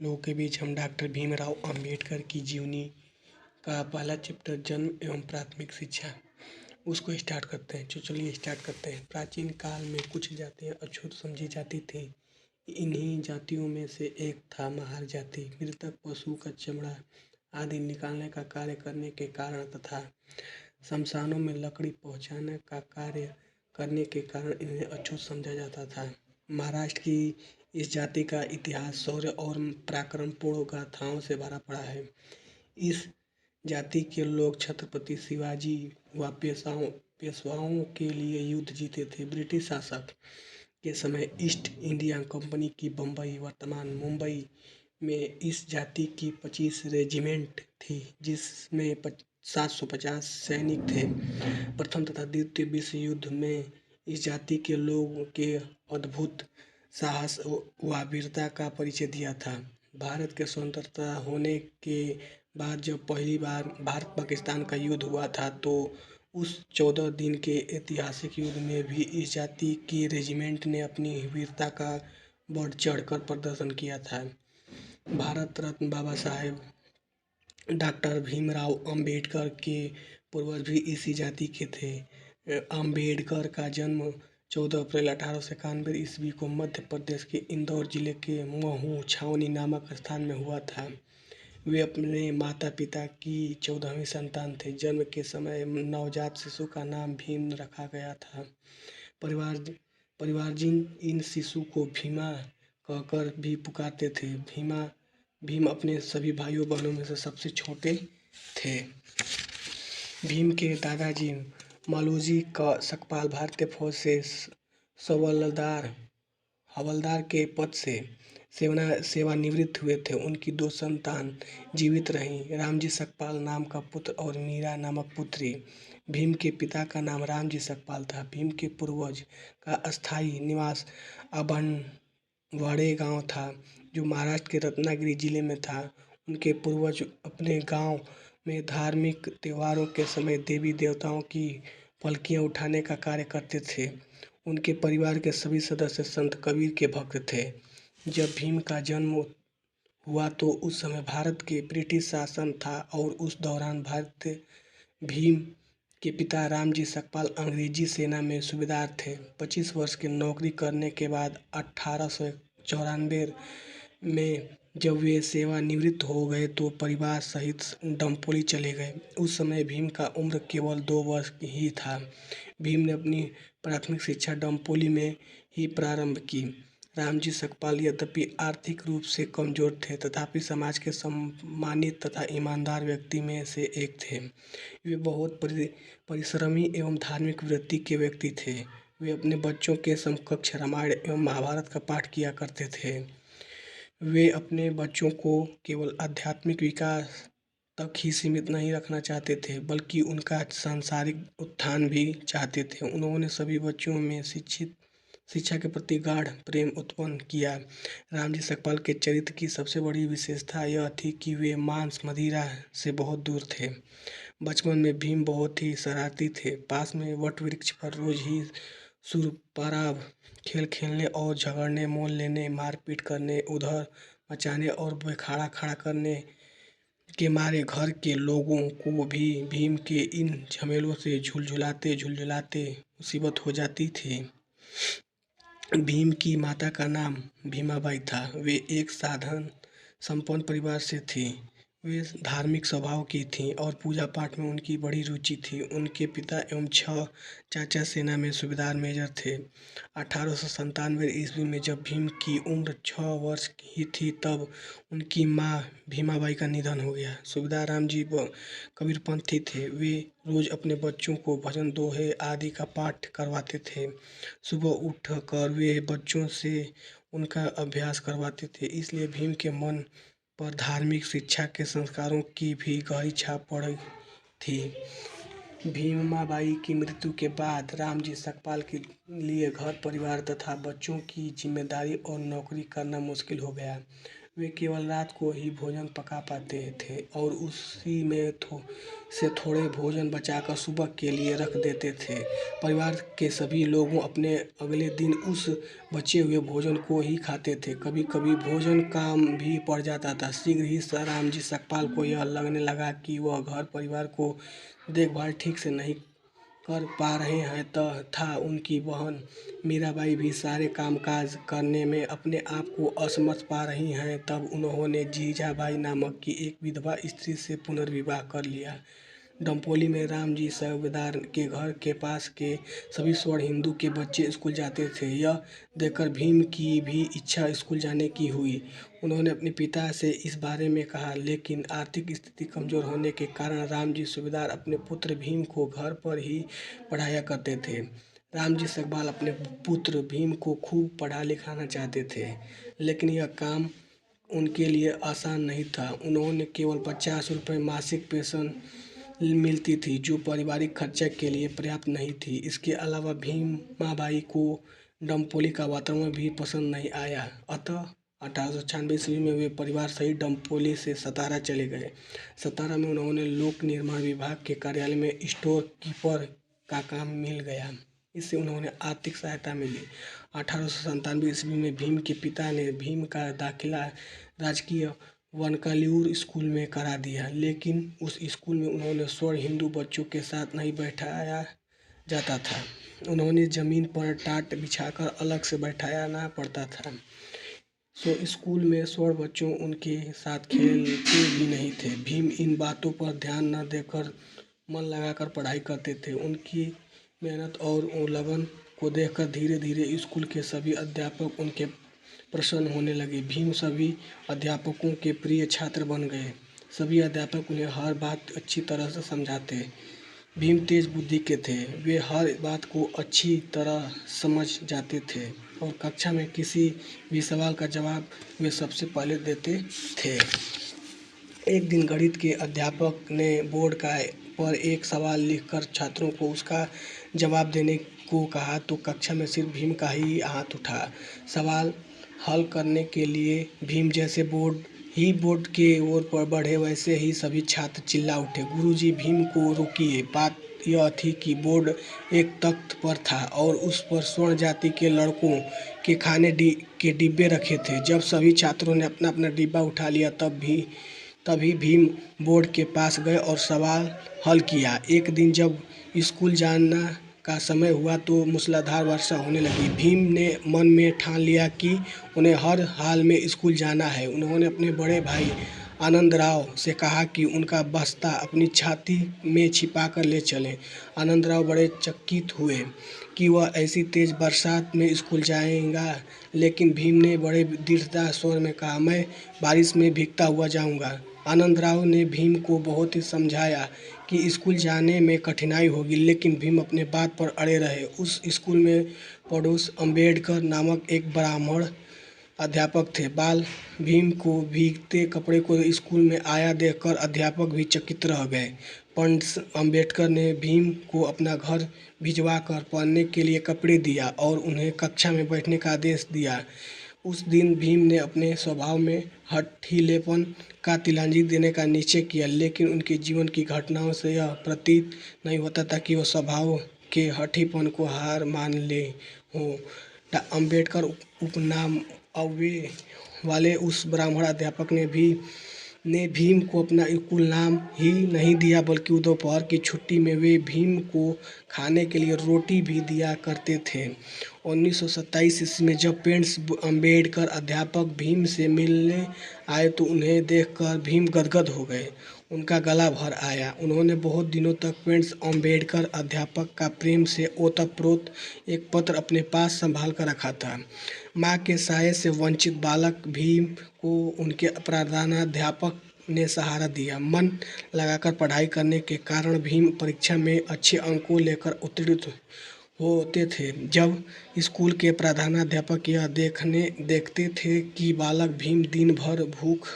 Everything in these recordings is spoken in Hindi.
लोगों के बीच हम डॉक्टर भीमराव अंबेडकर की जीवनी का पहला चैप्टर जन्म एवं प्राथमिक शिक्षा उसको स्टार्ट करते हैं। चलिए स्टार्ट करते हैं। प्राचीन काल में कुछ जातियाँ अछूत समझी जाती थी। इन्हीं जातियों में से एक था महार जाति। मृतक पशु का चमड़ा आदि निकालने का कार्य करने के कारण तथा शमशानों में लकड़ी पहुंचाने का कार्य करने के कारण इन्हें अछूत समझा जाता था। महाराष्ट्र की इस जाति का इतिहास शौर्य और पराक्रमपूर्ण गाथाओं से भरा पड़ा है। इस जाति के लोग छत्रपति शिवाजी व पेशवाओं के लिए युद्ध जीते थे। ब्रिटिश शासक के समय ईस्ट इंडिया कंपनी की बम्बई वर्तमान मुंबई में इस जाति की 25 रेजिमेंट थी, जिसमें 750 सैनिक थे। प्रथम तथा द्वितीय विश्व युद्ध में इस जाति के लोगों के अद्भुत साहस व वीरता का परिचय दिया था। भारत के स्वतंत्रता होने के बाद जब पहली बार भारत पाकिस्तान का युद्ध हुआ था, तो उस 14 दिन के ऐतिहासिक युद्ध में भी इस जाति की रेजिमेंट ने अपनी वीरता का बढ़ चढ़कर प्रदर्शन किया था। भारत रत्न बाबा साहेब डॉक्टर भीमराव अंबेडकर के पूर्वज भी इसी जाति के थे। अंबेडकर का जन्म 14 अप्रैल 1891 ईस्वी को मध्य प्रदेश के इंदौर जिले के महू छावनी नामक स्थान में हुआ था। वे अपने माता पिता की 14वीं संतान थे। जन्म के समय नवजात शिशु का नाम भीम रखा गया था। परिवारजन इन शिशु को भीमा कहकर भी पुकारते थे। भीम अपने सभी भाइयों बहनों में से सबसे छोटे थे। भीम के दादाजी मालोजी का सकपाल भारतीय फौज से हवलदार के पद से सेवानिवृत्त हुए थे। उनकी 2 संतान जीवित रहीं, रामजी सकपाल नाम का पुत्र और मीरा नामक पुत्री। भीम के पिता का नाम रामजी सकपाल था। भीम के पूर्वज का अस्थायी निवास अबनवाड़े गांव था, जो महाराष्ट्र के रत्नागिरी जिले में था। उनके पूर्वज अपने गांव में धार्मिक त्योहारों के समय देवी देवताओं की पलकियां उठाने का कार्य करते थे। उनके परिवार के सभी सदस्य संत कबीर के भक्त थे। जब भीम का जन्म हुआ तो उस समय भारत के ब्रिटिश शासन था और उस दौरान भीम के पिता रामजी सकपाल अंग्रेजी सेना में सूबेदार थे। 25 वर्ष की नौकरी करने के बाद 1894 में जब वे सेवानिवृत्त हो गए तो परिवार सहित डंपोली चले गए। उस समय भीम का उम्र केवल 2 वर्ष ही था। भीम ने अपनी प्राथमिक शिक्षा डंपोली में ही प्रारंभ की। रामजी सकपाल यद्यपि आर्थिक रूप से कमजोर थे, तथापि समाज के सम्मानित तथा ईमानदार व्यक्ति में से एक थे। वे बहुत परिश्रमी एवं धार्मिक वृत्ति के व्यक्ति थे। वे अपने बच्चों के समकक्ष रामायण एवं महाभारत का पाठ किया करते थे। वे अपने बच्चों को केवल आध्यात्मिक विकास तक ही सीमित नहीं रखना चाहते थे, बल्कि उनका सांसारिक उत्थान भी चाहते थे। उन्होंने सभी बच्चों में शिक्षा के प्रति गाढ़ प्रेम उत्पन्न किया। रामजी सकपाल के चरित्र की सबसे बड़ी विशेषता यह थी कि वे मांस मदिरा से बहुत दूर थे। बचपन में भीम बहुत ही शरारती थे। पास में वट वृक्ष पर रोज ही सुरपाराव खेल खेलने और झगड़ने, मोल लेने, मारपीट करने, उधर मचाने और बखाड़ा खड़ा करने के मारे घर के लोगों को भी भीम के इन झमेलों से झुलझुलाते मुसीबत हो जाती थी। भीम की माता का नाम भीमाबाई था। वे एक साधन संपन्न परिवार से थी। वे धार्मिक स्वभाव की थीं और पूजा पाठ में उनकी बड़ी रुचि थी। उनके पिता एवं 6 चाचा सेना में सूबेदार मेजर थे। 1897 ईस्वी में जब भीम की उम्र 6 वर्ष ही थी, तब उनकी माँ भीमाबाई का निधन हो गया। सूबेदार रामजी कबीरपंथी थे। वे रोज अपने बच्चों को भजन दोहे आदि का पाठ करवाते थे। सुबह उठकर वे बच्चों से उनका अभ्यास करवाते थे। इसलिए भीम के मन पर धार्मिक शिक्षा के संस्कारों की भी गहरी छाप पड़ी थी। भीमाबाई की मृत्यु के बाद रामजी सकपाल के लिए घर परिवार तथा बच्चों की जिम्मेदारी और नौकरी करना मुश्किल हो गया। वे केवल रात को ही भोजन पका पाते थे और उसी में से थोड़े भोजन बचाकर सुबह के लिए रख देते थे। परिवार के सभी लोगों अपने अगले दिन उस बचे हुए भोजन को ही खाते थे। कभी कभी भोजन कम भी पड़ जाता था। शीघ्र ही रामजी सकपाल को यह लगने लगा कि वह घर परिवार को देखभाल ठीक से नहीं कर पा रहे हैं तथा उनकी बहन मीराबाई भी सारे कामकाज करने में अपने आप को असमर्थ पा रही हैं। तब उन्होंने जीजाबाई नामक की एक विधवा स्त्री से पुनर्विवाह कर लिया। डंपोली में रामजी सूबेदार के घर के पास के सभी स्वर्ण हिंदू के बच्चे स्कूल जाते थे। यह देखकर भीम की भी इच्छा स्कूल जाने की हुई। उन्होंने अपने पिता से इस बारे में कहा, लेकिन आर्थिक स्थिति कमजोर होने के कारण रामजी सूबेदार अपने पुत्र भीम को घर पर ही पढ़ाया करते थे। रामजी सकपाल अपने पुत्र भीम को खूब पढ़ा लिखाना चाहते थे, लेकिन यह काम उनके लिए आसान नहीं था। उन्होंने केवल 50 रुपये मासिक पेंशन मिलती थी, जो पारिवारिक खर्चा के लिए पर्याप्त नहीं थी। इसके अलावा भीमाबाई को डंपोली का वातावरण भी पसंद नहीं आया। अतः 1896 ईस्वी में वे परिवार सहित डंपोली से सतारा चले गए। सतारा में उन्होंने लोक निर्माण विभाग के कार्यालय में स्टोर कीपर का काम मिल गया। इससे उन्होंने आर्थिक सहायता मिली। 1897 ईस्वी में भीम के पिता ने भीम का दाखिला राजकीय वनकाल्यूर स्कूल में करा दिया, लेकिन उस स्कूल में उन्होंने स्वर्ण हिंदू बच्चों के साथ नहीं बैठाया जाता था। उन्होंने जमीन पर टाट बिछाकर अलग से बैठाना पड़ता था। स्कूल में स्वर्ण बच्चों उनके साथ खेलते भी नहीं थे। भीम इन बातों पर ध्यान न देकर मन लगाकर पढ़ाई करते थे। उनकी मेहनत और लगन को देखकर धीरे धीरे स्कूल के सभी अध्यापक उनके प्रसन्न होने लगे। भीम सभी अध्यापकों के प्रिय छात्र बन गए। सभी अध्यापक उन्हें हर बात अच्छी तरह से समझाते। भीम तेज बुद्धि के थे। वे हर बात को अच्छी तरह समझ जाते थे और कक्षा में किसी भी सवाल का जवाब वे सबसे पहले देते थे। एक दिन गणित के अध्यापक ने बोर्ड पर एक सवाल लिखकर छात्रों को उसका जवाब देने को कहा तो कक्षा में सिर्फ भीम का ही हाथ उठा। सवाल हल करने के लिए भीम जैसे बोर्ड के ओर पर बढ़े, वैसे ही सभी छात्र चिल्ला उठे, गुरुजी भीम को रोकिए। बात यह थी कि बोर्ड एक तख्त पर था और उस पर स्वर्ण जाति के लड़कों के खाने के डिब्बे रखे थे। जब सभी छात्रों ने अपना अपना डिब्बा उठा लिया तभी भीम बोर्ड के पास गए और सवाल हल किया। एक दिन जब स्कूल जाना का समय हुआ तो मूसलाधार वर्षा होने लगी। भीम ने मन में ठान लिया कि उन्हें हर हाल में स्कूल जाना है। उन्होंने अपने बड़े भाई आनंदराव से कहा कि उनका बस्ता अपनी छाती में छिपाकर ले चलें। आनंदराव बड़े चकित हुए कि वह ऐसी तेज बरसात में स्कूल जाएगा, लेकिन भीम ने बड़े दृढ़ता स्वर में कहा, मैं बारिश में भीगता हुआ जाऊंगा। आनंदराव ने भीम को बहुत ही समझाया कि स्कूल जाने में कठिनाई होगी, लेकिन भीम अपने बात पर अड़े रहे। उस स्कूल में पड़ोस अम्बेडकर नामक एक ब्राह्मण अध्यापक थे। बाल भीम को भीगते कपड़े को स्कूल में आया देखकर अध्यापक भी चकित रह गए। पंडित अम्बेडकर ने भीम को अपना घर भिजवा कर पहनने के लिए कपड़े दिया और उन्हें कक्षा में बैठने का आदेश दिया। उस दिन भीम ने अपने स्वभाव में हठीलेपन का तिलांजलि देने का निश्चय किया, लेकिन उनके जीवन की घटनाओं से यह प्रतीत नहीं होता था कि वह स्वभाव के हठीपन को हार मान ले हों। अम्बेडकर उपनाम वाले उस ब्राह्मण अध्यापक ने भीम को अपना स्कूल नाम ही नहीं दिया, बल्कि दोपहर की छुट्टी में वे भीम को खाने के लिए रोटी भी दिया करते थे। 1927 ईस्वी में जब पेंड्स अम्बेडकर अध्यापक भीम से मिलने आए तो उन्हें देखकर भीम गदगद हो गए। उनका गला भर आया। उन्होंने बहुत दिनों तक पेंड्स अम्बेडकर अध्यापक का प्रेम से ओतप्रोत एक पत्र अपने पास संभाल कर रखा था। माँ के साये से वंचित बालक भीम को उनके प्रधानाध्यापक ने सहारा दिया। मन लगाकर पढ़ाई करने के कारण भीम परीक्षा में अच्छे अंकों लेकर उत्तीर्ण होते थे। जब स्कूल के प्रधानाध्यापक यह देखते थे कि बालक भीम दिन भर भूख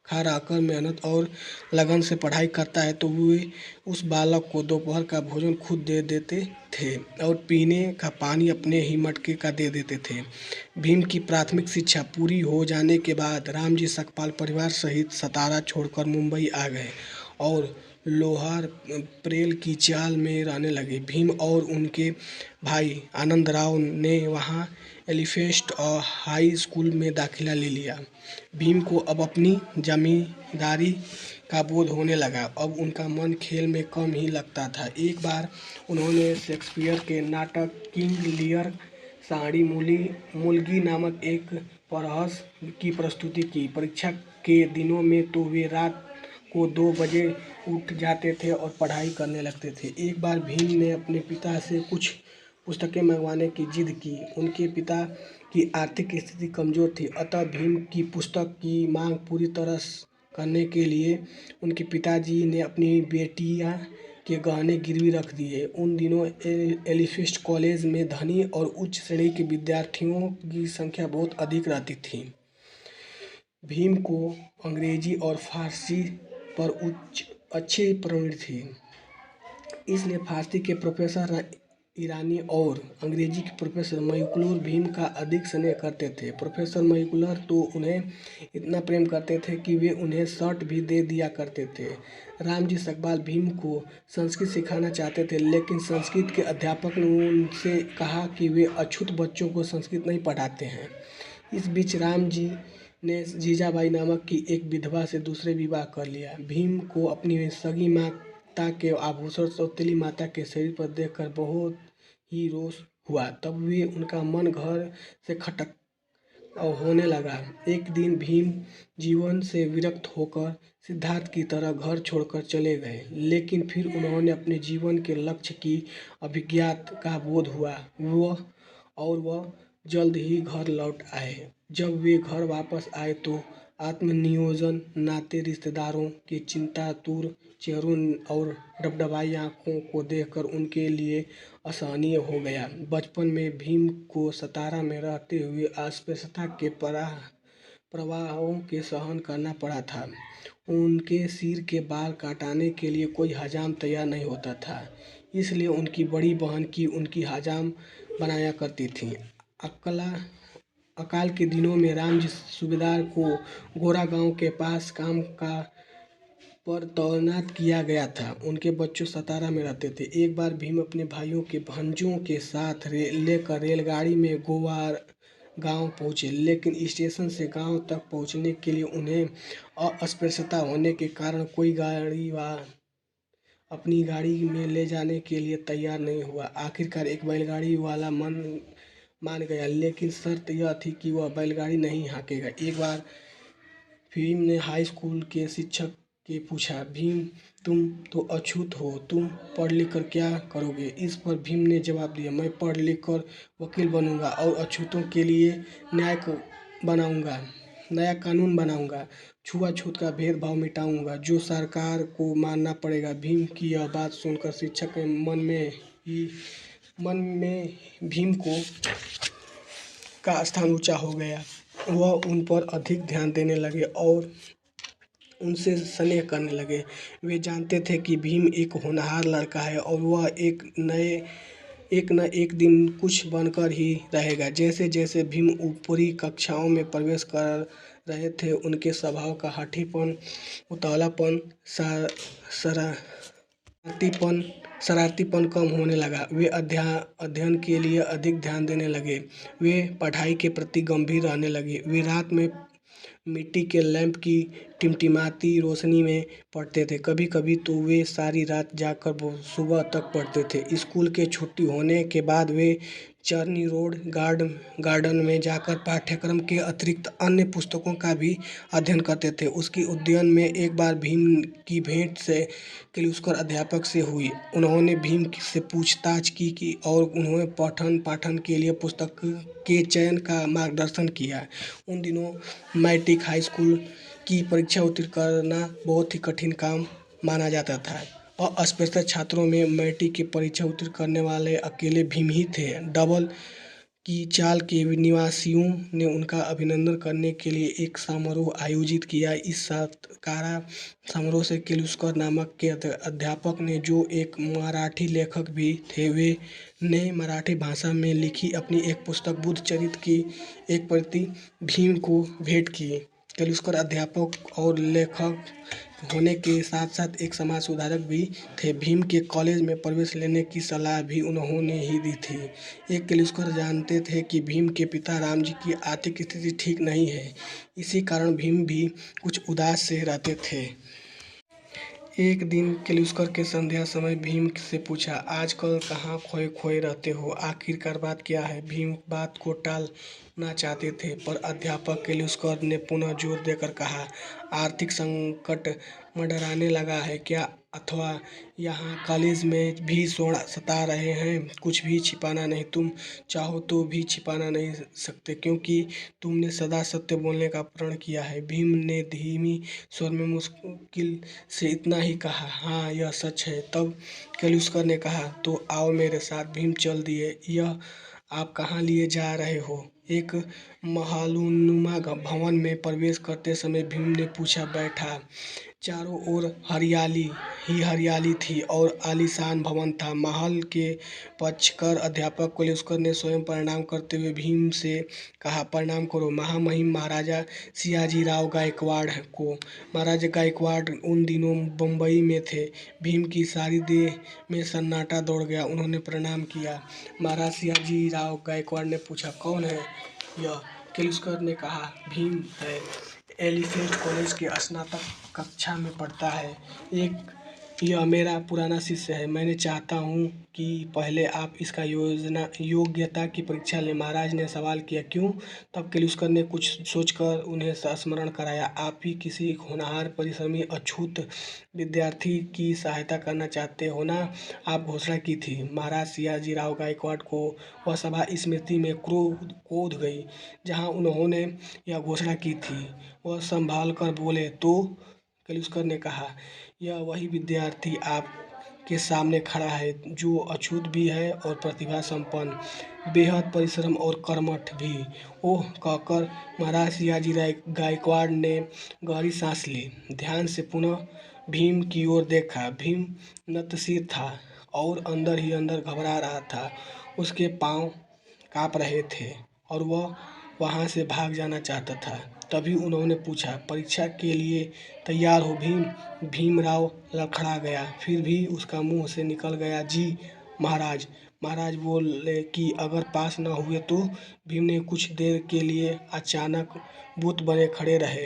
खा रहकर मेहनत और लगन से पढ़ाई करता है तो वे उस बालक को दोपहर का भोजन खुद दे देते थे और पीने का पानी अपने ही मटके का दे देते थे। भीम की प्राथमिक शिक्षा पूरी हो जाने के बाद रामजी सकपाल परिवार सहित सतारा छोड़कर मुंबई आ गए और लोहार प्रेल की चाल में रहने लगे। भीम और उनके भाई आनंदराव ने वहाँ एलिफेंट और हाई स्कूल में दाखिला ले लिया। भीम को अब अपनी जमींदारी का बोध होने लगा। अब उनका मन खेल में कम ही लगता था। एक बार उन्होंने शेक्सपियर के नाटक किंग लियर साड़ी मुलगी नामक एक परहस की प्रस्तुति की। परीक्षा के दिनों में तो वे रात को 2 बजे उठ जाते थे और पढ़ाई करने लगते थे। एक बार भीम ने अपने पिता से कुछ पुस्तकें मंगवाने की जिद की। उनके पिता की आर्थिक स्थिति कमजोर थी, अतः भीम की पुस्तक की मांग पूरी तरह करने के लिए उनके पिताजी ने अपनी बेटियां के गहने गिरवी रख दिए। उन दिनों एलिफेंट कॉलेज में धनी और उच्च श्रेणी के विद्यार्थियों की संख्या बहुत अधिक रहती थी। भीम को अंग्रेजी और फारसी पर अच्छी प्रवीण थी, इसलिए फारसी के प्रोफेसर ईरानी और अंग्रेजी के प्रोफेसर मैक्लूर भीम का अधिक स्नेह करते थे। प्रोफेसर मैक्लूर तो उन्हें इतना प्रेम करते थे कि वे उन्हें शर्ट भी दे दिया करते थे। रामजी सकपाल भीम को संस्कृत सिखाना चाहते थे, लेकिन संस्कृत के अध्यापक ने उनसे कहा कि वे अछूत बच्चों को संस्कृत नहीं पढ़ाते हैं। इस बीच रामजी ने जीजाबाई नामक की एक विधवा से दूसरे विवाह कर लिया। भीम को अपनी सगी माता के आभूषण सौतेली माता के शरीर पर देखकर बहुत ही रोष हुआ। तब वे उनका मन घर से खटक होने लगा। एक दिन भीम जीवन से विरक्त होकर सिद्धार्थ की तरह घर छोड़कर चले गए, लेकिन फिर उन्होंने अपने जीवन के लक्ष्य की अभिज्ञात का बोध हुआ वह जल्द ही घर लौट आए। जब वे घर वापस आए तो आत्मनियोजन, नाते रिश्तेदारों के चिंतातुर चेहरों और डबडबाई आंखों को देखकर उनके लिए असहनीय हो गया। बचपन में भीम को सतारा में रहते हुए अस्पृश्यता के प्रभावों के सहन करना पड़ा था। उनके सिर के बाल काटने के लिए कोई हजाम तैयार नहीं होता था, इसलिए उनकी बड़ी बहन की उनकी हजाम बनाया करती थी। अकाल के दिनों में रामजी सूबेदार को गोरा गांव के पास काम का पर तैनात किया गया था। उनके बच्चों सतारा में रहते थे। एक बार भीम अपने भाइयों के भांजों के साथ लेकर रेलगाड़ी में गोवा गांव पहुंचे, लेकिन स्टेशन से गांव तक पहुंचने के लिए उन्हें अस्पृश्यता होने के कारण कोई अपनी गाड़ी में ले जाने के लिए तैयार नहीं हुआ। आखिरकार एक बैलगाड़ी वाला मान गया, लेकिन शर्त यह थी कि वह बैलगाड़ी नहीं हाँकेगा। एक बार भीम ने हाई स्कूल के शिक्षक के पूछा, भीम तुम तो अछूत हो, तुम पढ़ लिख कर क्या करोगे? इस पर भीम ने जवाब दिया, मैं पढ़ लिख कर वकील बनूंगा और अछूतों के लिए नया कानून बनाऊंगा, छुआछूत का भेदभाव मिटाऊंगा, जो सरकार को मानना पड़ेगा। भीम की यह बात सुनकर शिक्षक के मन में भीम का स्थान ऊंचा हो गया। वह उन पर अधिक ध्यान देने लगे और उनसे स्नेह करने लगे। वे जानते थे कि भीम एक होनहार लड़का है और वह एक न एक दिन कुछ बनकर ही रहेगा। जैसे जैसे भीम ऊपरी कक्षाओं में प्रवेश कर रहे थे, उनके स्वभाव का हठीपन, उतावलापन, शरारतीपन कम होने लगा। वे अध्ययन के लिए अधिक ध्यान देने लगे। वे पढ़ाई के प्रति गंभीर रहने लगे। वे रात में मिट्टी के लैंप की टिमटिमाती रोशनी में पढ़ते थे। कभी कभी तो वे सारी रात जागकर सुबह तक पढ़ते थे। स्कूल के छुट्टी होने के बाद वे चर्नी रोड गार्डन में जाकर पाठ्यक्रम के अतिरिक्त अन्य पुस्तकों का भी अध्ययन करते थे। उसकी उद्यान में एक बार भीम की भेंट केलुस्कर अध्यापक से हुई। उन्होंने भीम से पूछताछ की और उन्होंने पठन पाठन के लिए पुस्तक के चयन का मार्गदर्शन किया। उन दिनों मैट्रिक हाई स्कूल की परीक्षा उत्तीर्ण करना बहुत ही कठिन काम माना जाता था और अस्पृश्य छात्रों में मैट्रिक की परीक्षा उत्तीर्ण करने वाले अकेले भीम ही थे। डबल की चाल के निवासियों ने उनका अभिनंदन करने के लिए एक समारोह आयोजित किया। इस सत्कार समारोह से केलुस्कर नामक के अध्यापक ने, जो एक मराठी लेखक भी थे, वे ने मराठी भाषा में लिखी अपनी एक पुस्तक बुद्ध चरित्र की एक प्रति भीम को भेंट की। केलुस्कर अध्यापक और लेखक होने के साथ साथ एक समाज सुधारक भी थे। भीम के कॉलेज में प्रवेश लेने की सलाह भी उन्होंने ही दी थी। एक केलुस्कर जानते थे कि भीम के पिता रामजी की आर्थिक स्थिति ठीक नहीं है। इसी कारण भीम भी कुछ उदास से रहते थे। एक दिन केलुस्कर के संध्या समय भीम से पूछा, आजकल कहाँ खोए खोए रहते हो? आखिरकार बात क्या है? भीम बात को टालना चाहते थे, पर अध्यापक केलुस्कर ने पुनः जोर देकर कहा, आर्थिक संकट मंडराने लगा है क्या? अथवा यहाँ कॉलेज में भी स्वर्ण सता रहे हैं? कुछ भी छिपाना नहीं, तुम चाहो तो भी छिपाना नहीं सकते, क्योंकि तुमने सदा सत्य बोलने का प्रण किया है। भीम ने धीमी स्वर में मुश्किल से इतना ही कहा, हाँ यह सच है। तब केलुस्कर ने कहा, तो आओ मेरे साथ। भीम चल दिए। यह आप कहाँ लिए जा रहे हो? एक महलनुमा भवन में प्रवेश करते समय भीम ने पूछा। बैठा। चारों ओर हरियाली ही हरियाली थी और आलीशान भवन था। महल के पक्षकर अध्यापक केलुस्कर ने स्वयं प्रणाम करते हुए भीम से कहा, प्रणाम करो महामहिम महाराजा सियाजीराव गायकवाड़ को। महाराजा गायकवाड़ उन दिनों बम्बई में थे। भीम की सारी देह में सन्नाटा दौड़ गया। उन्होंने प्रणाम किया। महाराज सियाजीराव गायकवाड़ ने पूछा, कौन है यह? केलुस्कर ने कहा, भीम है। एलिफेंट कॉलेज के स्नातक कक्षा में पढ़ता है। यह मेरा पुराना शिष्य है। मैंने चाहता हूँ कि पहले आप इसका योग्यता की परीक्षा लें। महाराज ने सवाल किया, क्यों? तब केलुस्कर ने कुछ सोचकर उन्हें स्मरण कराया, आप ही किसी होनहार परिश्रमी अछूत विद्यार्थी की सहायता करना चाहते हो ना? आप घोषणा की थी। महाराज सियाजीराव गायकवाड़ को वह सभा स्मृति में कोध गई जहाँ उन्होंने यह घोषणा की थी। वह संभाल कर बोले, तो? केलुस्कर ने कहा, यह वही विद्यार्थी आपके सामने खड़ा है, जो अछूत भी है और प्रतिभा संपन्न, बेहद परिश्रम और कर्मठ भी। ओह कहकर महाराज सियाजी गायकवाड़ ने गहरी सांस ली। ध्यान से पुनः भीम की ओर देखा। भीम नतशिर था और अंदर ही अंदर घबरा रहा था। उसके पांव कांप रहे थे और वह वहां से भाग जाना चाहता था। तभी उन्होंने पूछा, परीक्षा के लिए तैयार हो भीम? भीमराव लड़खड़ा गया, फिर भी उसका मुंह से निकल गया, जी महाराज। महाराज बोले कि अगर पास न हुए तो? भीम ने कुछ देर के लिए अचानक बुत बने खड़े रहे।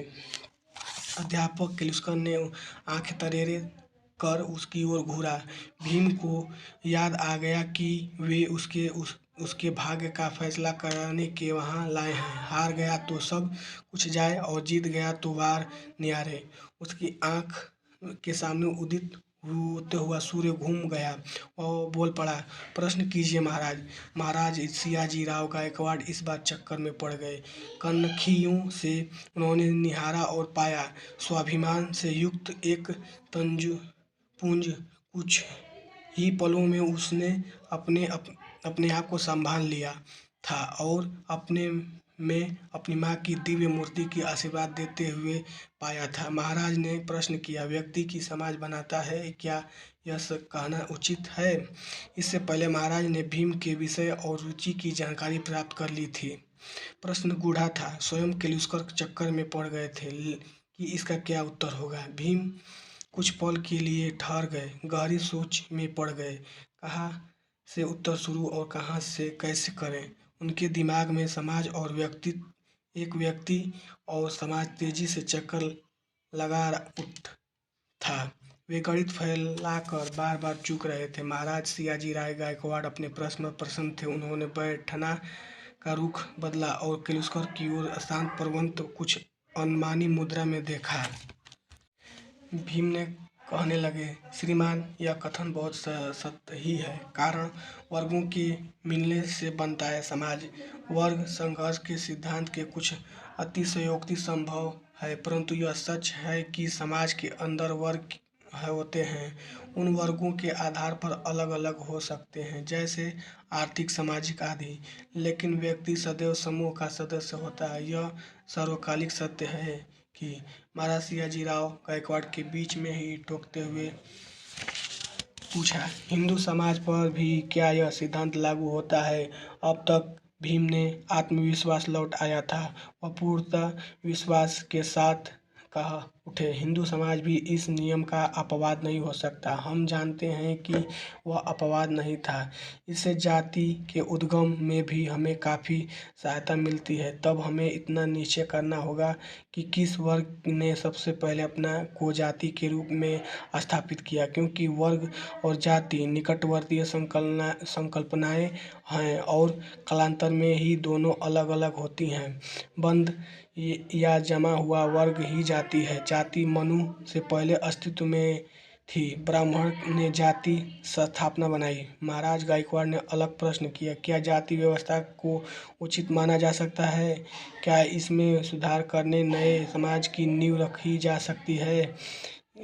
अध्यापक केलुस्कर ने आंखें तरेरे कर उसकी ओर घूरा। भीम को याद आ गया कि वे उसके भाग्य का फैसला कराने के वहाँ लाए हैं। हार गया तो सब कुछ जाए और जीत गया तो वार न्यारे। उसकी आंख के सामने उदित होते हुआ सूर्य घूम गया और बोल पड़ा, प्रश्न कीजिए महाराज। महाराज सियाजीराव गायकवाड़ इस बार चक्कर में पड़ गए। कनखियों से उन्होंने निहारा और पाया, स्वाभिमान से युक्त एक पुंज। कुछ ही पलों में उसने अपने आप को संभाल लिया था और अपने में अपनी माँ की दिव्य मूर्ति की आशीर्वाद देते हुए पाया था। महाराज ने प्रश्न किया, व्यक्ति की समाज बनाता है, क्या यह सब कहना उचित है? इससे पहले महाराज ने भीम के विषय और रुचि की जानकारी प्राप्त कर ली थी। प्रश्न गूढ़ा था। स्वयं केलुस्कर चक्कर में पड़ गए थे कि इसका क्या उत्तर होगा। भीम कुछ पल के लिए ठहर गए, गहरी सोच में पड़ गए। कहाँ से उत्तर शुरू और कहाँ से कैसे करें? उनके दिमाग में समाज और एक व्यक्ति और समाज तेजी से चक्कर लगा उठ था। वे गणित फैलाकर बार बार चूक रहे थे। महाराज सियाजी राय गायकवाड़ अपने प्रश्न में प्रसन्न थे। उन्होंने बैठना का रुख बदला और केलुस्कर की ओर शांत प्रवंत कुछ अनमानी मुद्रा में देखा। भीम ने कहने लगे, श्रीमान, यह कथन बहुत सही है। कारण वर्गों के मिलने से बनता है समाज। वर्ग संघर्ष के सिद्धांत के कुछ अतिशयोक्ति संभव है, परंतु यह सच है कि समाज के अंदर वर्ग होते हैं उन वर्गों के आधार पर अलग अलग हो सकते हैं, जैसे आर्थिक, सामाजिक आदि, लेकिन व्यक्ति सदैव समूह का सदस्य होता है। यह सार्वकालिक सत्य है कि महाराज सियाजीराव गायकवाड़ के बीच में ही टोकते हुए पूछा, हिंदू समाज पर भी क्या यह सिद्धांत लागू होता है? अब तक भीम ने आत्मविश्वास लौट आया था। वह पूर्णतः विश्वास के साथ कहा उठे, हिंदू समाज भी इस नियम का अपवाद नहीं हो सकता। हम जानते हैं कि वह अपवाद नहीं था। इससे जाति के उद्गम में भी हमें काफ़ी सहायता मिलती है। तब हमें इतना निश्चय करना होगा कि किस वर्ग ने सबसे पहले अपना को जाति के रूप में स्थापित किया, क्योंकि वर्ग और जाति निकटवर्तीय संकल्पनाएं हैं और कालांतर में ही दोनों अलग अलग होती हैं। बंद या जमा हुआ वर्ग ही जाति है। जाति मनु से पहले अस्तित्व में थी। ब्राह्मण ने जाति स्थापना बनाई। महाराज गायकवाड़ ने अलग प्रश्न किया, क्या जाति व्यवस्था को उचित माना जा सकता है? क्या इसमें सुधार करने नए समाज की नींव रखी जा सकती है?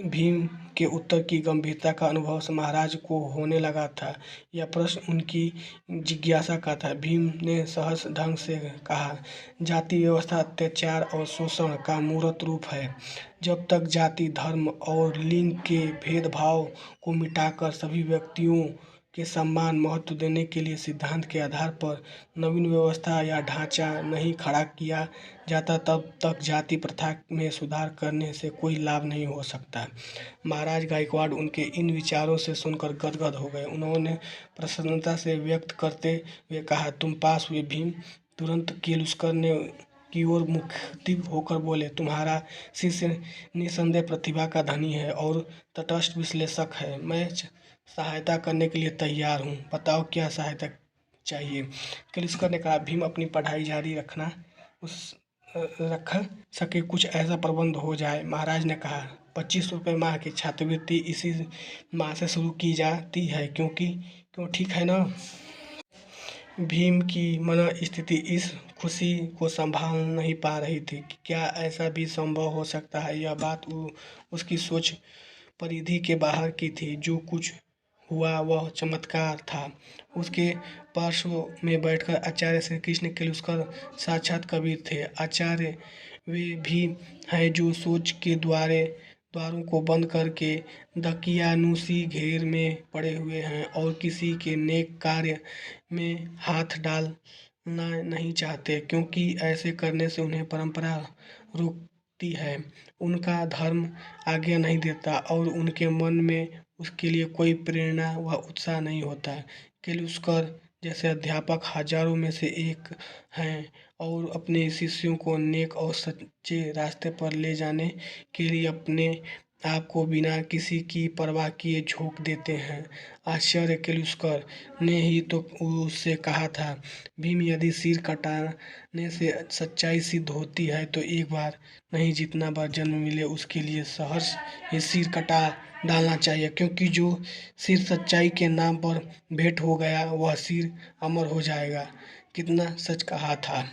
भीम के उत्तर की गंभीरता का अनुभव महाराज को होने लगा था। यह प्रश्न उनकी जिज्ञासा का था। भीम ने सहज ढंग से कहा, जाति व्यवस्था अत्याचार और शोषण का मूर्त रूप है। जब तक जाति, धर्म और लिंग के भेदभाव को मिटाकर सभी व्यक्तियों के सम्मान महत्व देने के लिए सिद्धांत के आधार पर नवीन व्यवस्था या ढांचा नहीं खड़ा किया जाता, तब तक जाति प्रथा में सुधार करने से कोई लाभ नहीं हो सकता। महाराज गायकवाड़ उनके इन विचारों से सुनकर गदगद हो गए। उन्होंने प्रसन्नता से व्यक्त करते हुए कहा, तुम पास हुए भीम। तुरंत केलुस्कर ने की ओर मुखतिव होकर बोले, तुम्हारा शिष्य निसंदेह प्रतिभा का धनी है और तटस्थ विश्लेषक है। मैं सहायता करने के लिए तैयार हूँ। बताओ क्या सहायता चाहिए? केलुस्कर ने कहा, भीम अपनी पढ़ाई जारी रख सके कुछ ऐसा प्रबंध हो जाए। महाराज ने कहा, 25 रुपये माह की छात्रवृत्ति इसी माह से शुरू की जाती है, क्यों ठीक है ना? भीम की मन स्थिति इस खुशी को संभाल नहीं पा रही थी कि क्या ऐसा भी संभव हो सकता है। यह बात उसकी सोच परिधि के बाहर की थी। जो कुछ हुआ वह चमत्कार था। उसके पार्श्व में बैठकर आचार्य श्री कृष्ण केलुस्कर साक्षात कबीर थे। आचार्य वे भी हैं जो सोच के द्वारों को बंद करके दकियानुसी घेर में पड़े हुए हैं और किसी के नेक कार्य में हाथ डालना नहीं चाहते, क्योंकि ऐसे करने से उन्हें परंपरा रोकती है, उनका धर्म आज्ञा नहीं देता और उनके मन में उसके लिए कोई प्रेरणा व उत्साह नहीं होता। केलुस्कर जैसे अध्यापक हजारों में से एक हैं और अपने शिष्यों को नेक और सच्चे रास्ते पर ले जाने के लिए अपने आप को बिना किसी की परवाह किए झोंक देते हैं। आचार्य केलुस्कर ने ही तो उससे कहा था, भीम, यदि सिर कटाने से सच्चाई सिद्ध होती है तो एक बार नहीं जितना बार जन्म मिले उसके लिए सहर्ष ही सिर कटा डालना चाहिए, क्योंकि जो सिर सच्चाई के नाम पर भेंट हो गया वह सिर अमर हो जाएगा। कितना सच कहा था।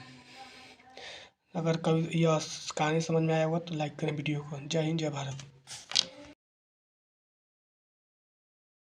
अगर कभी यह कहानी समझ में आया होगा तो लाइक करें वीडियो को। जय हिंद, जय भारत।